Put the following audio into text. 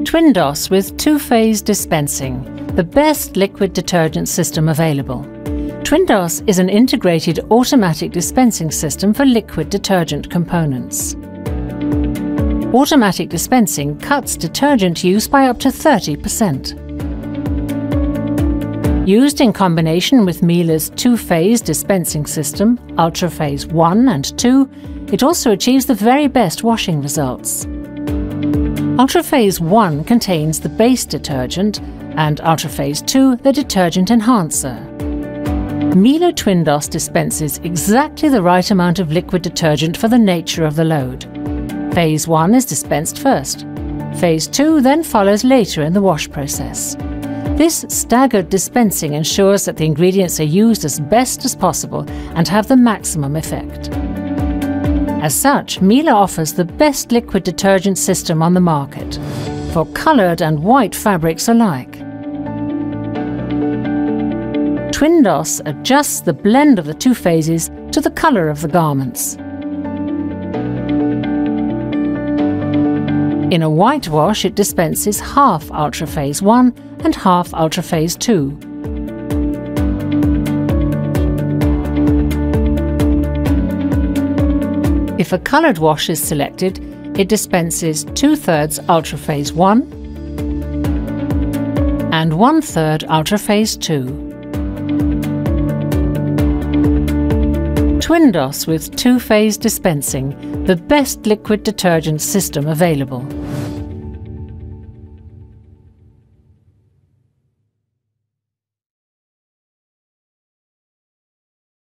Twin-DOS with two-phase dispensing, the best liquid detergent system available. Twin-DOS is an integrated automatic dispensing system for liquid detergent components. Automatic dispensing cuts detergent use by up to 30%. Used in combination with Miele's two-phase dispensing system, Ultraphase 1 and 2, it also achieves the very best washing results. Ultraphase 1 contains the base detergent and Ultraphase 2 the detergent enhancer. Miele Twin-DOS dispenses exactly the right amount of liquid detergent for the nature of the load. Phase 1 is dispensed first. Phase 2 then follows later in the wash process. This staggered dispensing ensures that the ingredients are used as best as possible and have the maximum effect. As such, Miele offers the best liquid detergent system on the market, for coloured and white fabrics alike. Twin-DOS adjusts the blend of the two phases to the colour of the garments. In a white wash, it dispenses half Ultraphase 1 and half Ultraphase 2. If a coloured wash is selected, it dispenses 2/3 Ultraphase 1 and 1/3 Ultraphase 2. Twin-DOS with two-phase dispensing, the best liquid detergent system available.